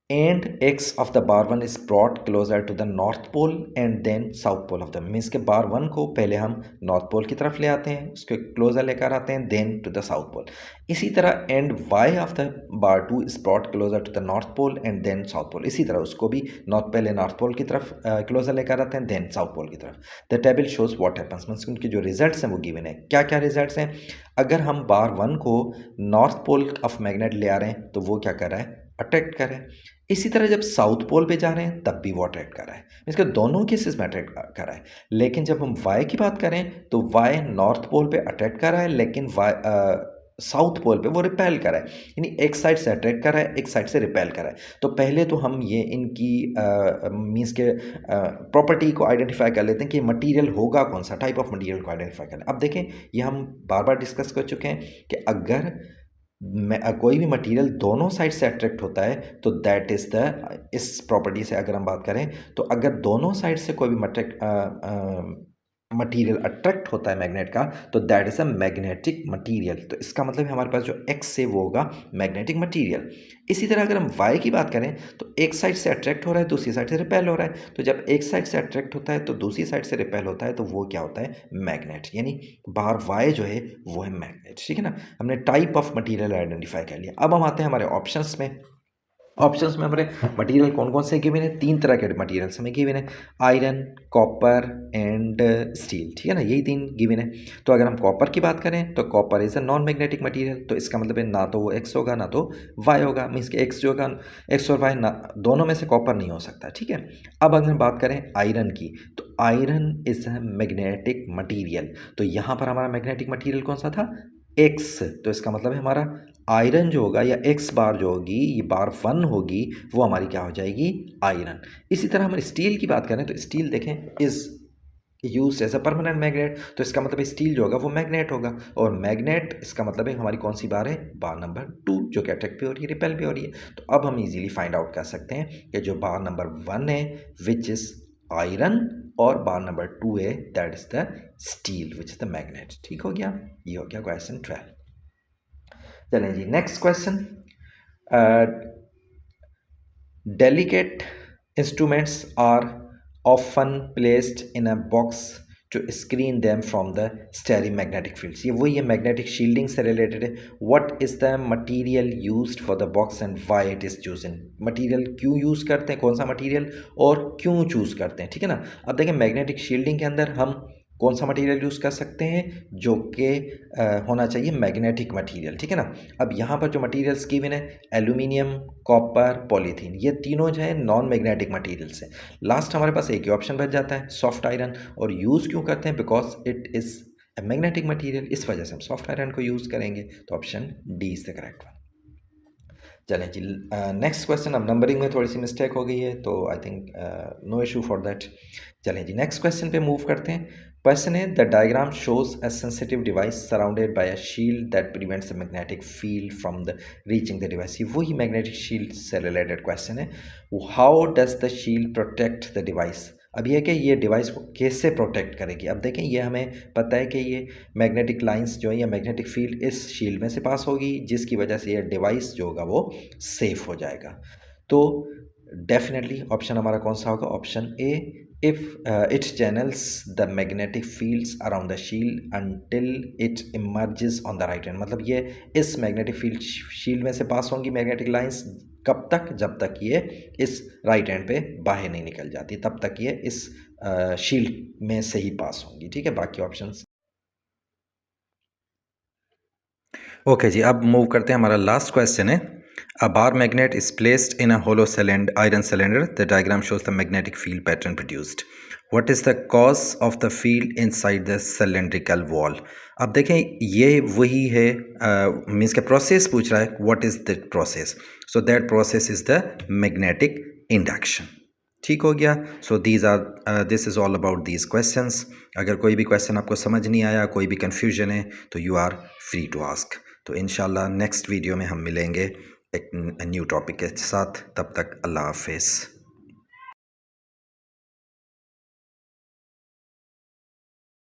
And X of the bar 1 is brought closer to the north pole and then south pole of the, means के बार 1 को पहले हम नॉर्थ पोल की तरफ ले आते हैं, उसके क्लोजर लेकर आते हैं, then to the south pole. इसी तरह end Y of the bar 2 is brought closer to the north pole and then south pole, इसी तरह उसको भी पहले नॉर्थ पोल की तरफ क्लोजर लेकर आते हैं, देन साउथ पोल की तरफ। The table shows what happens, means उनके जो रिजल्ट्स हैं वो गिवन है। क्या क्या रिजल्ट्स हैं? अगर हम बार 1 को नॉर्थ पोल ऑफ मैग्नेट ले आ रहे हैं तो वो क्या कर रहा है, अट्रैक्ट कर रहा है। इसी तरह जब साउथ पोल पे जा रहे हैं तब भी वो अट्रैक्ट कर रहा है, इसके दोनों केसेस में अट्रैक्ट कर रहा है। लेकिन जब हम वाई की बात करें तो वाई नॉर्थ पोल पे अट्रैक्ट कर रहा है, लेकिन साउथ पोल पे वो रिपेल कर रहा है, यानी एक साइड से अट्रैक्ट कर रहा है, एक साइड से रिपेल कर रहा है। तो पहले तो हम ये इनकी मीन्स के प्रॉपर्टी को आइडेंटिफाई कर लेते हैं कि मटेरियल होगा कौन सा, टाइप ऑफ मटेरियल को आइडेंटिफाई कर लें। अब देखें, ये हम बार बार डिस्कस कर चुके हैं कि अगर कोई भी मटेरियल दोनों साइड से अट्रैक्ट होता है तो दैट इज़ द, इस प्रॉपर्टी से अगर हम बात करें तो अगर दोनों साइड से कोई भी मटेरियल अट्रैक्ट होता है मैग्नेट का तो that is a magnetic material. तो इसका मतलब है हमारे पास जो एक्स है वो होगा मैग्नेटिक मटेरियल। इसी तरह अगर हम वाई की बात करें तो एक साइड से अट्रैक्ट हो रहा है, दूसरी साइड से रिपेल हो रहा है। तो जब एक साइड से अट्रैक्ट होता है तो दूसरी साइड से रिपेल होता है, तो वो क्या होता है, मैग्नेट, यानी बार वाई जो है वो है मैग्नेट, ठीक है ना। हमने टाइप ऑफ मटेरियल आइडेंटिफाई कर लिया। अब हम आते हैं हमारे ऑप्शंस में। ऑप्शंस में हमारे मटेरियल कौन कौन से गिवन है, 3 तरह के मटेरियल्स हमें गिवन है, आयरन, कॉपर एंड स्टील, ठीक है ना, यही 3 गिवन है। तो अगर हम कॉपर की बात करें तो copper is a non magnetic material, तो इसका मतलब है ना तो वो एक्स होगा ना तो वाई होगा, मीन्स कि एक्स जो होगा, एक्स और वाई ना, दोनों में से कॉपर नहीं हो सकता, ठीक है। अब अगर हम बात करें आयरन की तो iron is a magnetic material, तो यहाँ पर हमारा मैग्नेटिक मटीरियल कौन सा था, एक्स। तो इसका मतलब है हमारा आयरन जो होगा या एक्स बार जो होगी, ये बार 1 होगी, वो हमारी क्या हो जाएगी, आयरन। इसी तरह हम स्टील की बात करें तो स्टील देखें is use as a permanent magnet, तो इसका मतलब स्टील जो होगा वो मैग्नेट होगा, और मैग्नेट इसका मतलब है हमारी कौन सी बार है, बार नंबर 2, जो कि अट्रैक्ट भी हो रही है, रिपेल भी हो रही है। तो अब हम इजीली फाइंड आउट कर सकते हैं कि जो बार नंबर 1 है विच इज आयरन, और बार नंबर 2 है that is the steel which is the magnet. ठीक हो गया, ये हो गया क्वेश्चन 12। चलें जी, next question. Delicate instruments are often placed in a box to screen them from the stereomagnetic fields. ये वही है, magnetic shielding से related है. What is the material used for the box and why it is chosen? Material क्यों use करते हैं, कौन सा material और क्यों चूज़ करते हैं, ठीक है ना. अब देखें, magnetic shielding के अंदर हम कौन सा मटेरियल यूज़ कर सकते हैं, जो कि होना चाहिए मैग्नेटिक मटेरियल, ठीक है ना. अब यहाँ पर जो मटेरियल्स गिवन है, एल्यूमिनियम, कॉपर, पॉलीथीन, ये तीनों जो है नॉन मैग्नेटिक मटेरियल्स हैं. लास्ट हमारे पास एक ही ऑप्शन बच जाता है, सॉफ्ट आयरन. और यूज़ क्यों करते हैं, because it is a magnetic material, इस वजह से हम सॉफ्ट आयरन को यूज़ करेंगे. तो option D is the correct one. चलें जी, नेक्स्ट क्वेश्चन. अब नंबरिंग में थोड़ी सी मिस्टेक हो गई है, तो I think no issue for that. चलें जी, नेक्स्ट क्वेश्चन पे मूव करते हैं. क्वेश्चन है, the diagram shows a sensitive device surrounded by a shield that prevents the magnetic field from the reaching the device. ये वही मैग्नेटिक शील्ड से related question है. How does the shield protect the device. अब ये कि ये device को कैसे प्रोटेक्ट करेगी. अब देखें, ये हमें पता है कि ये मैग्नेटिक लाइंस जो है या मैग्नेटिक फील्ड इस शील्ड में से पास होगी, जिसकी वजह से ये डिवाइस जो होगा वो सेफ हो जाएगा. तो डेफिनेटली ऑप्शन हमारा कौन सा होगा, option A. If it channels the magnetic fields around the shield until it emerges on the right hand. मतलब ये इस मैग्नेटिक फील्ड शील्ड में से पास होंगी मैग्नेटिक लाइंस, कब तक, जब तक ये इस राइट हैंड पे बाहर नहीं निकल जाती, तब तक ये इस शील्ड में से ही पास होंगी, ठीक है. बाकी ऑप्शंस ओके जी. अब मूव करते हैं, हमारा लास्ट क्वेश्चन है. A bar magnet is placed in a hollow iron cylinder. The diagram shows the magnetic field pattern produced. What is the cause of the field inside the cylindrical wall? अब देखें, ये वही है, means का process पूछ रहा है. What is the process. So that process is the magnetic induction. ठीक हो गया. So this is all about these questions. अगर कोई भी क्वेश्चन आपको समझ नहीं आया, कोई भी कन्फ्यूजन है, तो you are free to ask. तो इंशाल्लाह नेक्स्ट वीडियो में हम मिलेंगे एक न्यू टॉपिक के साथ. तब तक अल्लाह हाफिज़.